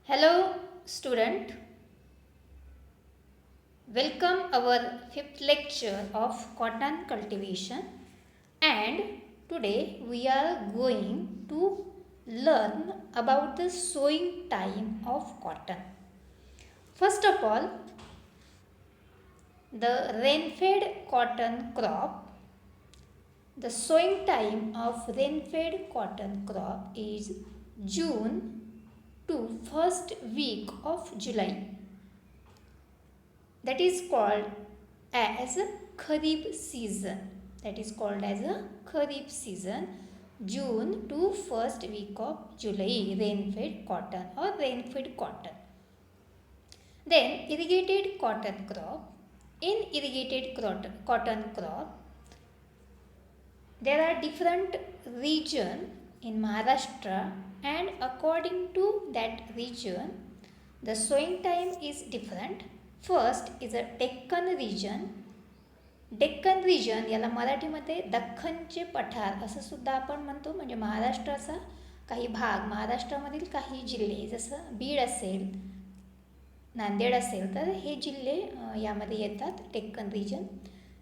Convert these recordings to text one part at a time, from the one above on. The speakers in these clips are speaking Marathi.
Hello student, welcome our fifth lecture of cotton cultivation, and today we are going to learn about the sowing time of cotton. First of all, the rain-fed cotton crop. The sowing time of rain-fed cotton crop is June to first week of July. That is called as a Kharif season. That is called as a Kharif season. June to first week of July, rain-fed cotton or rain-fed cotton. Then irrigated cotton crop. In irrigated cotton crop, there are different region in Maharashtra, and according to that region, the sowing time is different. First is a Deccan region. Deccan region याला मराठीमध्ये दख्खनचे पठार असं सुद्धा आपण म्हणतो. म्हणजे महाराष्ट्राचा काही भाग, महाराष्ट्रामधील काही जिल्हे जसं बीड असेल, नांदेड असेल, तर हे जिल्हे यामध्ये येतात डेक्कन रिजन.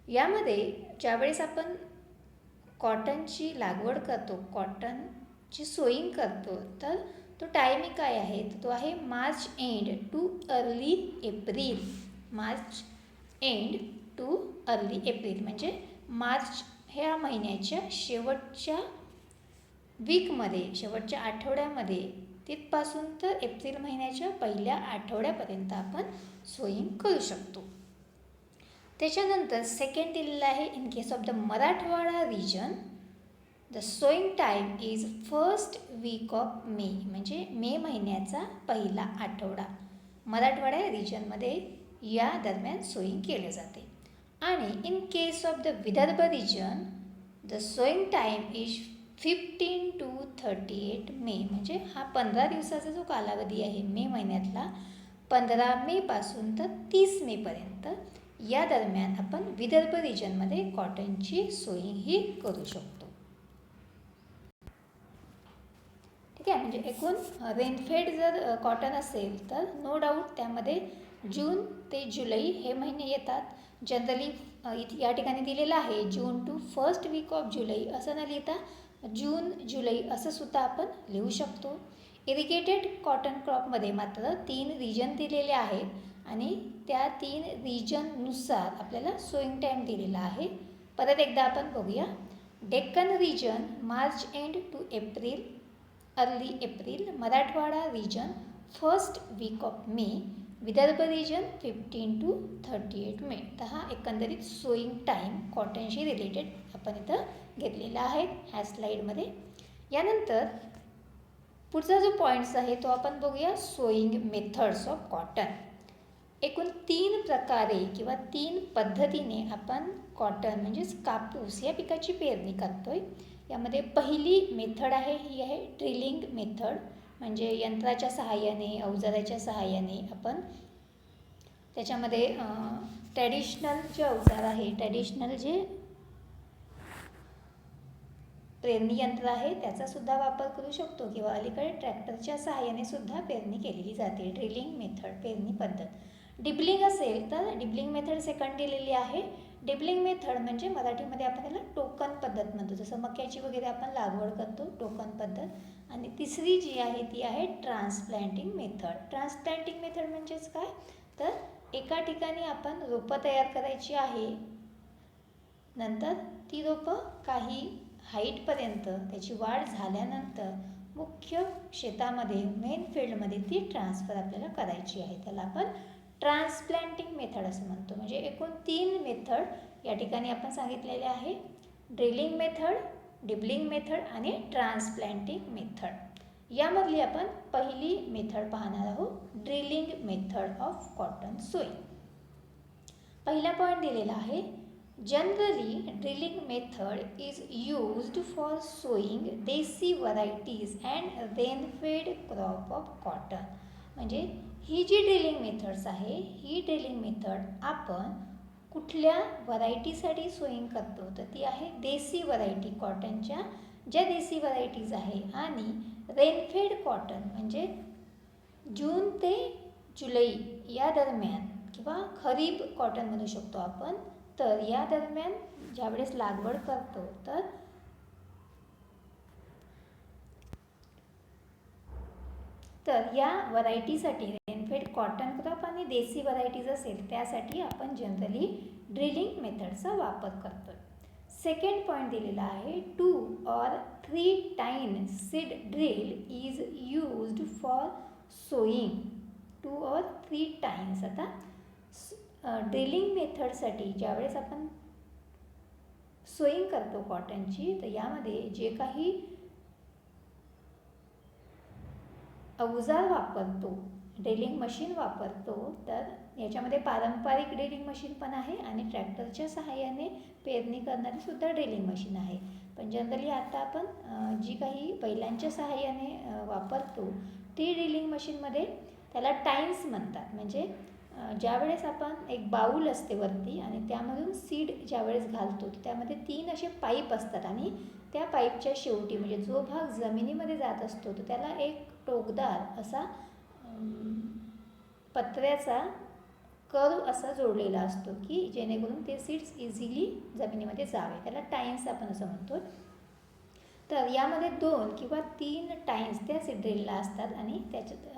यामध्ये ज्यावेळेस आपण कॉटनची लागवड करतो, कॉटनची सोईंग करतो, तर तो टायमिंग काय आहे, तो आहे March end too early April. March end too early April म्हणजे मार्च ह्या महिन्याच्या शेवटच्या वीकमध्ये, शेवटच्या आठवड्यामध्ये, तिथपासून तर एप्रिल महिन्याच्या पहिल्या आठवड्यापर्यंत आपण सोईंग करू शकतो. त्याच्यानंतर सेकंड दिलेलं आहे in case of the Marathwada region, the sowing time is first week of May. म्हणजे मे महिन्याचा पहिला आठवडा मराठवाडा रिजनमध्ये या दरम्यान सोईंग केले जाते. आणि in case of the Vidarbha region, the sowing time is 15 to 38 May. म्हणजे हा 15 दिवसाचा जो कालावधी आहे मे महिन्यातला, 15 मेपासून तर 30 मेपर्यंत, या दरम्यान आपण विदर्भ रिजनमध्ये कॉटनची सोईंग ही करू शकतो. ठीक आहे. म्हणजे एकूण रेनफेड जर कॉटन असेल तर नो डाऊट त्यामध्ये जून ते जुलै हे महिने येतात. जनरली या ठिकाणी दिलेलं आहे जून टू फर्स्ट वीक ऑफ जुलै असं न लिहिता जून जुलै असं सुद्धा आपण लिहू शकतो. इरिगेटेड कॉटन क्रॉपमध्ये मात्र 3 रिजन दिलेले आहेत आणि त्या 3 रिजननुसार आपल्याला सोईंग टाईम दिलेला आहे. परत एकदा आपण बघूया. Deccan region March end to April, early April. Marathwada region first week of May. Vidarbha region 15 to 38 May. तर हा एकंदरीत सोईंग टाईम कॉटनशी रिलेटेड आपण इथं घेतलेला आहे ह्या स्लाईडमध्ये. यानंतर पुढचा जो पॉईंट्स आहे तो आपण बघूया सोईंग मेथड्स ऑफ कॉटन. एकूण 3 प्रकारे किंवा 3 पद्धतीने आपण कॉटन म्हणजेच कापूस या पिकाची पेरणी करतोय. यामध्ये पहिली मेथड आहे ही आहे ड्रिलिंग मेथड. म्हणजे यंत्राच्या सहाय्याने, अवजाराच्या सहाय्याने आपण त्याच्यामध्ये ट्रॅडिशनल जे अवजार आहे, ट्रॅडिशनल जे पेरणी यंत्र आहे त्याचासुद्धा वापर करू शकतो किंवा अलीकडे ट्रॅक्टरच्या सहाय्याने सुद्धा पेरणी केलेली जाते. ड्रिलिंग मेथड पेरणी पद्धत. डिबलिंग असेल तर डिबलिंग मेथड सेकंड दिलेली आहे. डिबलिंग मेथड म्हणजे मराठीमध्ये आपण त्याला टोकन पद्धत म्हणतो. जसं मक्याची वगैरे आपण लागवड करतो, टोकन पद्धत. आणि तिसरी जी आहे ती आहे ट्रान्सप्लांटिंग मेथड. ट्रान्सप्लांटिंग मेथड म्हणजेच काय, तर एका ठिकाणी आपण रोपं तयार करायची आहे, नंतर ती रोपं काही हाईटपर्यंत त्याची वाढ झाल्यानंतर मुख्य शेतामध्ये, मेन फील्डमध्ये ती ट्रान्सफर आपल्याला करायची आहे. त्याला आपण ट्रान्सप्लांटिंग मेथड असं म्हणतो. म्हणजे एकूण 3 मेथड या ठिकाणी आपण सांगितलेले आहे. ड्रिलिंग मेथड, डिबलिंग मेथड आणि ट्रान्सप्लांटिंग मेथड. यामधली आपण पहिली मेथड पाहणार आहोत, drilling method of cotton sowing. पहिला पॉईंट दिलेला आहे, generally drilling method is used for sowing desi varieties and rainfed crop of cotton. म्हणजे ही जी ड्रिलिंग मेथड्स आहे, ही ड्रिलिंग मेथड आपण कुठल्या व्हरायटीसाठी सोईंग करतो, तर ती आहे देसी व्हरायटी कॉटनच्या, ज्या देसी व्हरायटीज आहे. आणि रेनफेड कॉटन म्हणजे जून ते जुलै या दरम्यान किंवा खरीप कॉटन म्हणू शकतो आपण. तर या दरम्यान ज्यावेळेस लागवड करतो तर या व्हरायटीसाठी रेनफेड कॉटन क्रॉप आणि देसी व्हरायटीज असेल त्यासाठी आपण जनरली ड्रिलिंग मेथडचा वापर करतो. सेकंड पॉईंट दिलेला आहे 2 or 3 times seed drill is used for sowing. 2 or 3 times. आता ड्रिलिंग मेथडसाठी ज्यावेळेस आपण सोईंग करतो कॉटनची तर यामध्ये जे काही अवजार वापरतो, ड्रिलिंग मशीन वापरतो, तर याच्यामध्ये पारंपरिक ड्रिलिंग मशीन पण आहे आणि ट्रॅक्टरच्या सहाय्याने पेरणी करणारी सुद्धा ड्रिलिंग मशीन आहे. पण जनरली आता आपण जी काही बैलांच्या सहाय्याने वापरतो ती ड्रिलिंग मशीनमध्ये त्याला टाईम्स म्हणतात. म्हणजे ज्यावेळेस आपण एक बाऊल असते वरती आणि त्यामधून सीड ज्यावेळेस घालतो तर त्यामध्ये 3 असे पाईप असतात आणि त्या पाईपच्या शेवटी म्हणजे जो भाग जमिनीमध्ये जात असतो तर त्याला एक टोकदार असा पत्र्याचा कर्व असा जोडलेला असतो की जेणेकरून ते सीड्स इझिली जमिनीमध्ये जावे. त्याला टाईम्स आपण असं म्हणतो. तर यामध्ये 2 किंवा 3 टाईम्स त्या सीड ड्रिलला असतात आणि त्याच्यात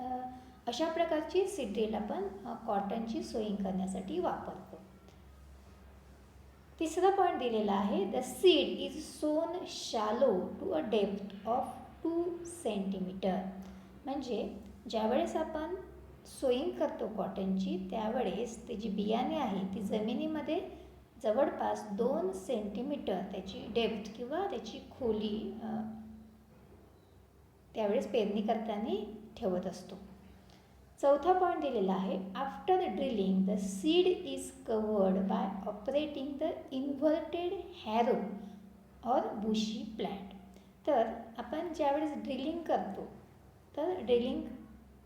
अशा प्रकारची सीड ड्रिल आपण कॉटनची सोईंग करण्यासाठी वापरतो. तिसरा पॉईंट दिलेला आहे the seed is sown shallow to a depth of 2 centimetre. म्हणजे ज्यावेळेस आपण सोईंग करतो कॉटनची त्यावेळेस ती जी बियाणे आहे ती जमिनीमध्ये जवळपास 2 सेंटीमीटर त्याची डेप्थ किंवा त्याची खोली त्यावेळेस पेरणी करताना ठेवत असतो. चौथा पॉईंट दिलेला आहे after the drilling the seed is covered by operating the inverted harrow or bushy plant. तर आपण ज्यावेळेस ड्रिलिंग करतो तर ड्रिलिंग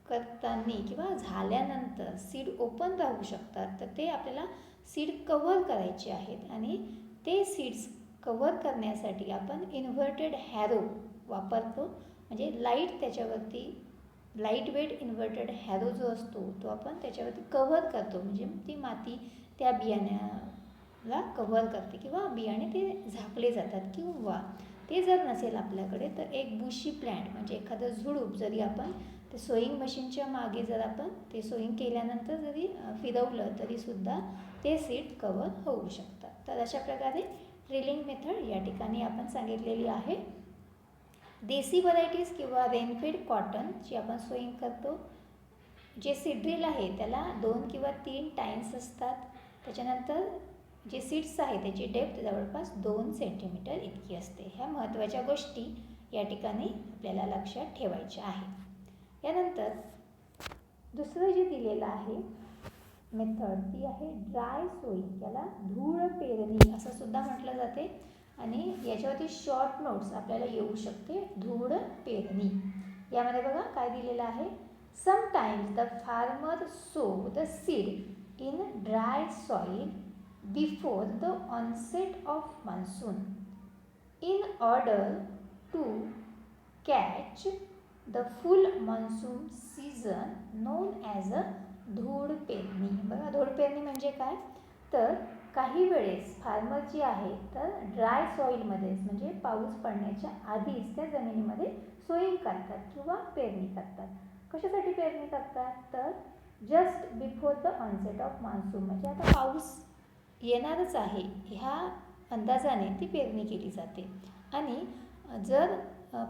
करताना किंवा झाल्यानंतर सीड ओपन राहू शकतात तर ते आपल्याला सीड कव्हर करायचे आहेत आणि ते सीड्स कव्हर करण्यासाठी आपण इन्व्हर्टेड हॅरो वापरतो. म्हणजे त्याच्यावरती लाईट वेट इन्व्हर्टेड हॅरो जो असतो तो आपण त्याच्यावरती कव्हर करतो. म्हणजे ती माती त्या बियाण्याला कव्हर करते किंवा बियाणे ते झाकले जातात. किंवा ते जर नसेल आपल्याकडे तर एक बुशी प्लॅन्ट म्हणजे एखादं झुडूप जरी आपण ते सोईंग मशीनच्या मागे जर आपण ते सोईंग केल्यानंतर जरी फिरवलं तरीसुद्धा ते सीड कव्हर होऊ शकतात. तर अशा प्रकारे ड्रिलिंग मेथड या ठिकाणी आपण सांगितलेली आहे. देसी व्हरायटीज किंवा रेनफेड कॉटन जी आपण सोईंग करतो जे सीड ड्रिल आहे त्याला 2 किंवा 3 टाईम्स असतात. त्याच्यानंतर जे सीड्स आहे त्याची डेप्थ जवळपास 2 सेंटीमीटर इतकी असते. ह्या महत्त्वाच्या गोष्टी या ठिकाणी आपल्याला लक्षात ठेवायच्या आहेत. यानंतर दुसरं जे दिलेलं आहे मेथड ती आहे ड्राय सोईंग. याला धूळ पेरणी असं सुद्धा म्हटलं जाते आणि याच्यावरती शॉर्ट नोट्स आपल्याला येऊ शकते. धूळ पेरणी यामध्ये बघा काय दिलेलं आहे sometimes the farmer sow the seed in dry soil before the onset of monsoon in order to catch the full monsoon season known as a धूळ पेरणी. बघा धूळ पेरणी म्हणजे काय तर काही वेळेस फार्मर जी आहे तर ड्राय सॉईलमध्येच म्हणजे पाऊस पडण्याच्या आधीच त्या जमिनीमध्ये सोईंग करतात किंवा पेरणी करतात. कशासाठी पेरणी करतात तर just before the onset of monsoon म्हणजे आता पाऊस येणारच आहे ह्या अंदाजाने ती पेरणी केली जाते. आणि जर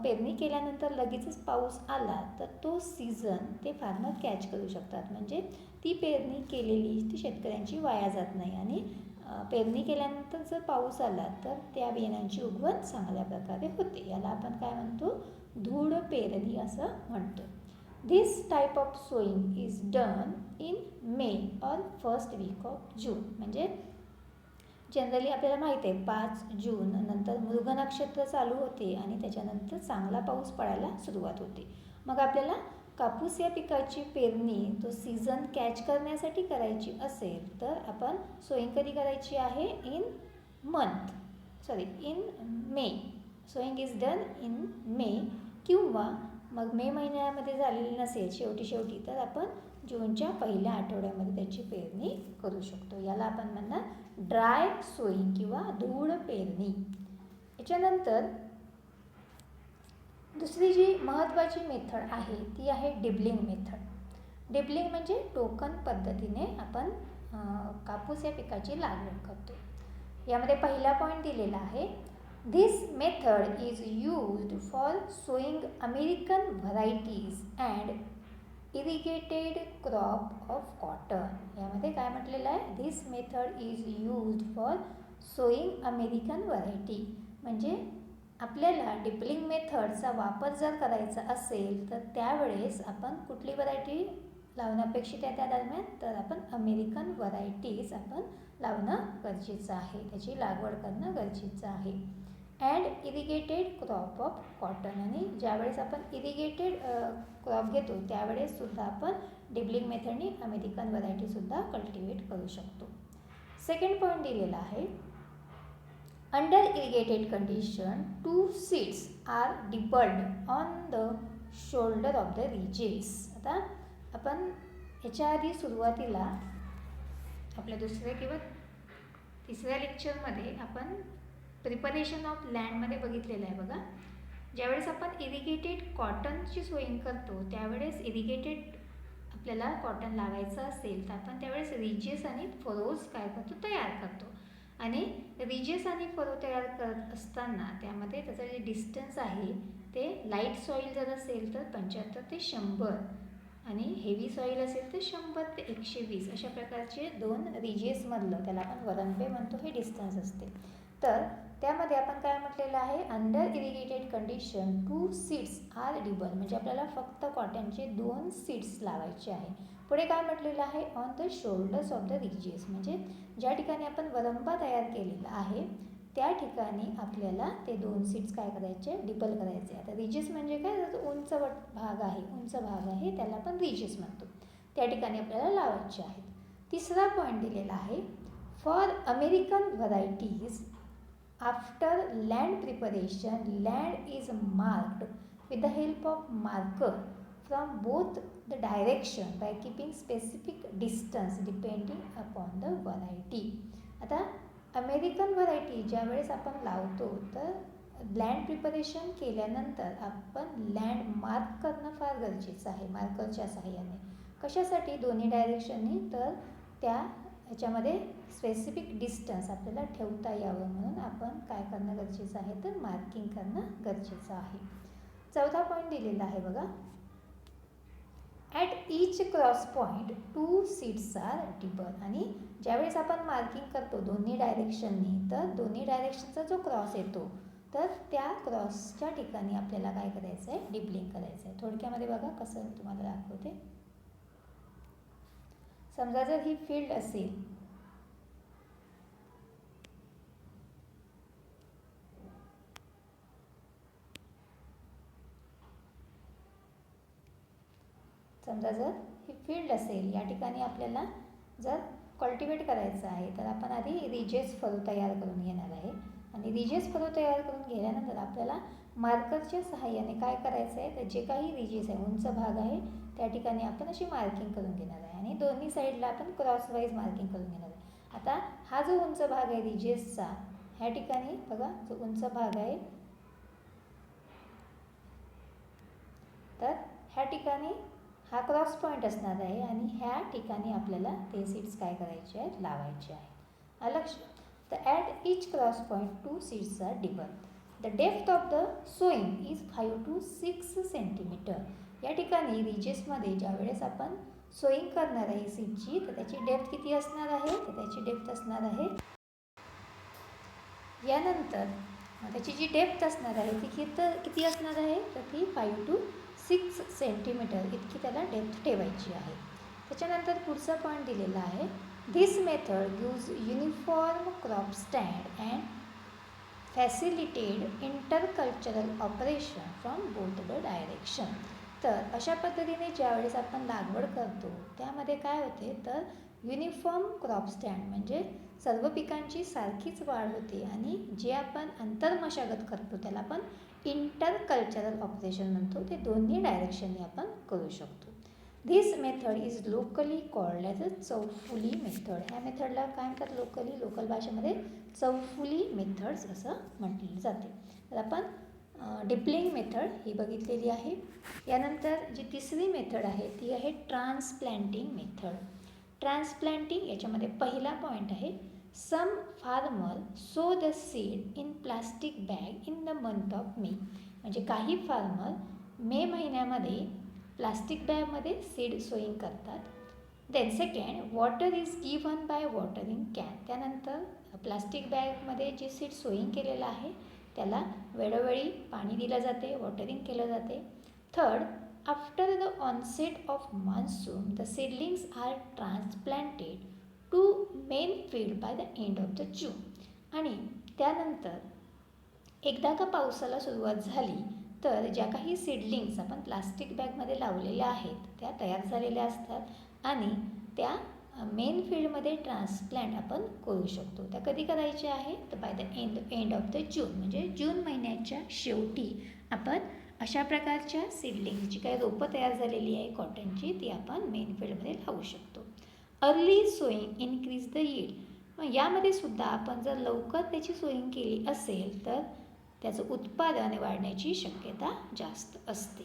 पेरणी केल्यानंतर लगेचच पाऊस आला तर तो सीझन ते फार्मर कॅच करू शकतात. म्हणजे ती पेरणी केलेली ती शेतकऱ्यांची वाया जात नाही आणि पेरणी केल्यानंतर जर पाऊस आला तर त्या बियाण्यांची उगवण चांगल्या प्रकारे होते. याला आपण काय म्हणतो धूळ पेरणी असं म्हणतो. This type of sowing is done in May or first week of June. म्हणजे जनरली आपल्याला माहीत आहे 5 जून नंतर मृग नक्षत्र चालू होते आणि त्याच्यानंतर चांगला पाऊस पडायला सुरुवात होते. मग आपल्याला कापूस या पिकाची पेरणी तो सीझन कॅच करण्यासाठी करायची असेल तर आपण सोईंग कधी करायची आहे in May. Sowing is done in May किंवा मग मे महिन्यामध्ये झालेली नसेल शेवटी तर आपण जूनच्या पहिल्या आठवड्यामध्ये त्याची पेरणी करू शकतो. याला आपण म्हणणार ड्राय सोईंग किंवा धूळ पेरणी. याच्यानंतर दुसरी जी महत्त्वाची मेथड आहे ती आहे डिबलिंग मेथड. डिबलिंग म्हणजे टोकन पद्धतीने आपण कापूस या पिकाची लागवड करतो. यामध्ये पहिला पॉईंट दिलेला आहे, this method is used for sowing American varieties and irrigated crop of cotton. यामध्ये काय म्हटलेलं आहे, this method is used for sowing American variety. म्हणजे आपल्याला डिबलिंग मेथडचा वापर जर करायचा असेल तर त्यावेळेस आपण कुठली व्हरायटी लावणं अपेक्षित आहे त्या दरम्यान, तर आपण अमेरिकन व्हरायटीज आपण लावणं गरजेचं आहे, त्याची लागवड करणं गरजेचं आहे. And irrigated crop of cotton. आणि ज्यावेळेस आपण इरिगेटेड क्रॉप घेतो त्यावेळेस सुद्धा आपण डिबलिंग मेथडने अमेरिकन व्हरायटीसुद्धा कल्टिवेट करू शकतो. सेकंड पॉईंट दिलेला आहे, under irrigated condition 2 seeds are dibbled on the shoulder of the ridges. आता आपण याच्या आधी सुरुवातीला आपल्या दुसऱ्या किंवा तिसऱ्या लेक्चरमध्ये आपण प्रिपरेशन ऑफ लँडमध्ये बघितलेलं आहे बघा. ज्यावेळेस आपण इरिगेटेड कॉटनची सोईंग करतो त्यावेळेस इरिगेटेड आपल्याला कॉटन लावायचं असेल तर आपण त्यावेळेस रिजेस आणि फरोज काय करतो, तयार करतो. आणि रिजेस आणि फरो तयार करत असताना त्यामध्ये त्याचं जे डिस्टन्स आहे ते लाईट सॉईल जर असेल तर 75 ते 100 आणि हेवी सॉईल असेल तर 100 ते 120 अशा प्रकारचे 2 रिजेसमधलं, त्याला आपण वरंबे म्हणतो, हे डिस्टन्स असते. तर त्यामध्ये आपण काय म्हटलेलं आहे, under irrigated condition 2 seeds are dibble. म्हणजे आपल्याला फक्त कॉटनचे 2 सीड्स लावायचे आहे. पुढे काय म्हटलेलं आहे, on the shoulders of the ridges. म्हणजे ज्या ठिकाणी आपण वरंबा तयार केलेला आहे त्या ठिकाणी आपल्याला ते 2 सीड्स काय करायचे, डिबल करायचे. आता रिजेस म्हणजे काय, उंच भाग आहे त्याला आपण रिजेस म्हणतो, त्या ठिकाणी आपल्याला लावायचे आहेत. तिसरा पॉईंट दिलेला आहे, for American varieties after land preparation land is marked with the help of marker from both the direction by keeping specific distance depending upon the variety. आता अमेरिकन व्हरायटी ज्यावेळेस आपण लावतो तर लँड प्रिपरेशन केल्यानंतर आपण लँड मार्क करणं फार गरजेचं आहे मार्करच्या सहाय्याने. कशासाठी, दोन्ही डायरेक्शननी, तर त्या ह्याच्यामध्ये स्पेसिफिक डिस्टन्स आपल्याला ठेवता यावं म्हणून आपण काय करणं गरजेचं आहे, तर मार्किंग करणं गरजेचं आहे. चौथा पॉईंट दिलेला आहे बघा, at each cross point 2 seeds are dibble. आणि ज्यावेळेस आपण मार्किंग करतो दोन्ही डायरेक्शननी तर दोन्ही डायरेक्शनचा जो क्रॉस येतो तर त्या क्रॉसच्या ठिकाणी आपल्याला काय करायचं आहे, डिबलिंग करायचं आहे. थोडक्यामध्ये बघा कसं तुम्हाला दाखवते. समजा जर ही फील्ड असेल या ठिकाणी आपल्याला जर कल्टिवेट करायचं आहे तर आपण आधी रिजेस फरो तयार करून घेणार आहे. आणि रिजेस फरो तयार करून घेतल्यानंतर आपल्याला मार्करच्या सहाय्याने काय करायचं आहे, तर जे काही रिजेस आहे, उंच भाग आहे, त्या ठिकाणी आपण अशी मार्किंग करून घेणार आहे. आणि दोन्ही साईडला आपण क्रॉस वाईज मार्किंग करून घेणार आहे. आता हा जो उंच भाग आहे रिजेसचा, ह्या ठिकाणी बघा जो उंच भाग आहे तर ह्या ठिकाणी हा क्रॉस पॉईंट असणार आहे आणि ह्या ठिकाणी आपल्याला ते सीड्स काय करायचे आहेत, लावायचे आहेत. लक्षात. तर at each cross point 2 seeds are dibble. The depth of the sowing is 5 to 6 centimetre. या ठिकाणी रिजेसमध्ये ज्यावेळेस आपण सोईंग करणार आहे सीडची तर त्याची डेप्थ किती असणार आहे, तर त्याची डेप्थ असणार आहे, यानंतर त्याची जी डेप्थ असणार आहे ती किती असणार आहे, तर ती 5 to 6 सेंटीमीटर इतकी त्याला डेप्थ ठेवायची आहे. त्याच्यानंतर पुढचा पॉईंट दिलेला आहे, this method gives uniform crop stand and फॅसिलिटेड intercultural operation from both the direction. तर अशा पद्धतीने ज्यावेळेस आपण लागवड करतो त्यामध्ये काय होते, तर युनिफॉर्म क्रॉप स्टँड म्हणजे सर्व पिकांची सारखीच वाढ होते आणि जे आपण आंतरमशागत करतो त्याला आपण इंटरकल्चरल ऑपरेशन म्हणतो, ते दोन्ही डायरेक्शनने आपण करू शकतो. This method is locally called as a चौफुली method. ह्या मेथडला काय म्हणतात लोकली, लोकल भाषेमध्ये चौफुली मेथड्स असं म्हटले जाते. तर आपण डिप्लिंग मेथड ही बघितलेली आहे. यानंतर जी तिसरी मेथड आहे ती आहे ट्रान्सप्लांटिंग मेथड. ट्रान्सप्लांटिंग याच्यामध्ये पहिला पॉईंट आहे, some farmer sow the seed in plastic bag in the month of May. म्हणजे काही फार्मर मे महिन्यामध्ये प्लास्टिक बॅगमध्ये सीड सोईंग करतात. Then second, water is given by watering can. त्यानंतर प्लास्टिक बॅगमध्ये जे सीड सोईंग केलेलं आहे त्याला वेळोवेळी पाणी दिलं जाते, वॉटरिंग केलं जाते. Third, after the onset of monsoon the seedlings are transplanted to main field by the end of the June. आणि त्यानंतर एकदा का पावसाला सुरुवात झाली तर ज्या काही सीडलिंग्स आपण प्लास्टिक बॅगमध्ये लावलेल्या आहेत त्या तयार झालेल्या असतात आणि त्या मेन फील्डमध्ये ट्रान्सप्लांट आपण करू शकतो. त्या कधी करायचे आहे तर bye the end of the जून, म्हणजे जून महिन्याच्या शेवटी आपण अशा प्रकारच्या सीडलिंग्स जी काही रोपं तयार झालेली आहे कॉटनची ती आपण मेन फील्डमध्ये लावू शकतो. Early sowing increase the yield. मग यामध्ये सुद्धा आपण जर लवकर त्याची सोईंग केली असेल तर त्याचं उत्पादन वाढण्याची शक्यता जास्त असते.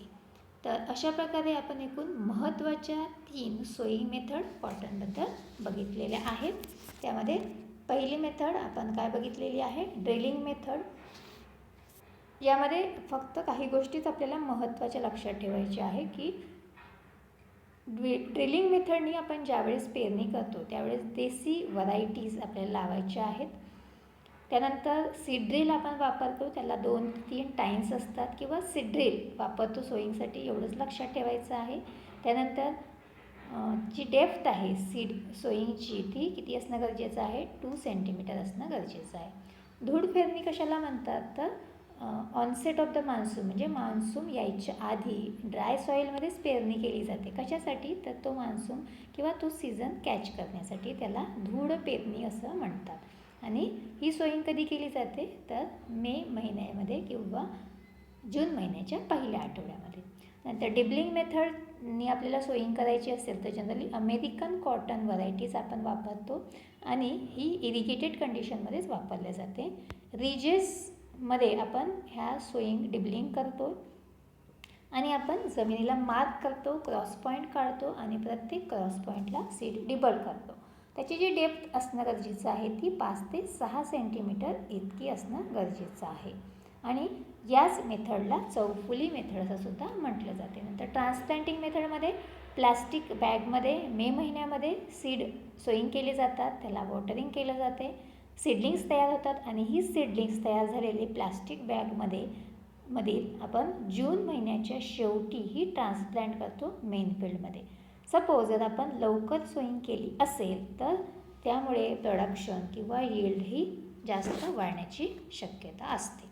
तर अशा प्रकारे आपण एकूण महत्त्वाच्या 3 सोईंग मेथड कॉटनबद्दल बघितलेल्या आहेत. त्यामध्ये पहिली मेथड आपण काय बघितलेली आहे, ड्रिलिंग मेथड. यामध्ये फक्त काही गोष्टीच आपल्याला महत्त्वाच्या लक्षात ठेवायच्या आहे की ड्रिलिंग मेथडनी आपण ज्यावेळेस पेरणी करतो त्यावेळेस देसी व्हरायटीज आपल्याला लावायच्या आहेत. त्यानंतर सीड ड्रिल आपण वापरतो, त्याला 2 ते 3 टाईम्स असतात किंवा सीड ड्रिल वापरतो सोईंगसाठी, एवढंच लक्षात ठेवायचं आहे. त्यानंतर जी डेप्थ आहे सीड सोईंगची ती किती असणं गरजेचं आहे, 2 सेंटीमीटर असणं गरजेचं आहे. धूळ पेरणी कशाला म्हणतात तर ऑनसेट ऑफ द मान्सून, म्हणजे मान्सून यायच्या आधी ड्राय सॉईलमध्येच पेरणी केली जाते. कशासाठी तर तो मान्सून किंवा तो सीझन कॅच करण्यासाठी त्याला धूळ पेरणी असं म्हणतात. आणि ही सोईंग कधी केली जाते तर मे महिन्यामध्ये किंवा जून महिन्याच्या पहिल्या आठवड्यामध्ये. नंतर डिब्लिंग मेथडनी आपल्याला सोईंग करायची असेल तर जनरली अमेरिकन कॉटन व्हरायटीज आपण वापरतो आणि ही इरिगेटेड कंडिशनमध्येच वापरल्या जाते. रिजेसमध्ये आपण ह्या सोईंग डिब्लिंग करतो आणि आपण जमिनीला मार्क करतो, क्रॉस पॉईंट काढतो आणि प्रत्येक क्रॉस पॉईंटला सीड डिबल करतो. त्याची जी डेप्थ असणं गरजेचं आहे ती 5 ते 6 सेंटीमीटर इतकी असणं गरजेचं आहे. आणि याच मेथडला चौफुली मेथड असं सुद्धा म्हटलं जाते. नंतर ट्रान्सप्लांटिंग मेथडमध्ये प्लास्टिक बॅगमध्ये मे महिन्यामध्ये सीड सोईंग केले जातात, त्याला वॉटरिंग केलं जाते, सीडलिंग्स तयार होतात आणि ही सीडलिंग्स तयार झालेली प्लास्टिक बॅगमधील आपण जून महिन्याच्या शेवटी ही ट्रान्सप्लांट करतो मेन फील्डमध्ये. सपोज जर आपण लवकर सोईंग केली असेल तर त्यामुळे प्रोडक्शन किंवा यील्ड ही जास्त वाढण्याची शक्यता असते.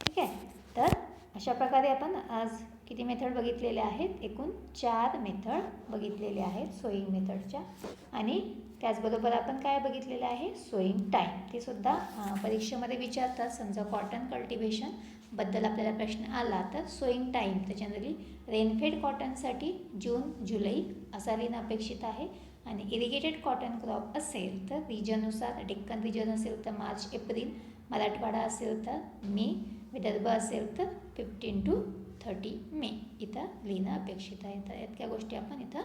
ठीक आहे. तर अशा प्रकारे आपण आज किती मेथड बघितलेल्या आहेत, एकूण 4 मेथड बघितलेल्या आहेत सोईंग मेथडच्या. आणि त्याचबरोबर आपण काय बघितलेलं आहे, सोईंग टाईम. ते सुद्धा परीक्षेमध्ये विचारतात. समजा कॉटन कल्टिवेशनबद्दल आपल्याला प्रश्न आला तर सोईंग टाईम तर जनरली रेनफेड कॉटनसाठी जून जुलै असा लिहिणं अपेक्षित आहे. आणि इरिगेटेड कॉटन क्रॉप असेल तर रिजननुसार, डेक्कन रिजन असेल तर मार्च एप्रिल, मराठवाडा असेल तर मे, विदर्भ असेल तर 15 to 30 मे इथं लिहिणं अपेक्षित आहे. तर इतक्या गोष्टी आपण इथं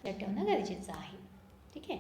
ठेवणं गरजेचं आहे. ठीक आहे.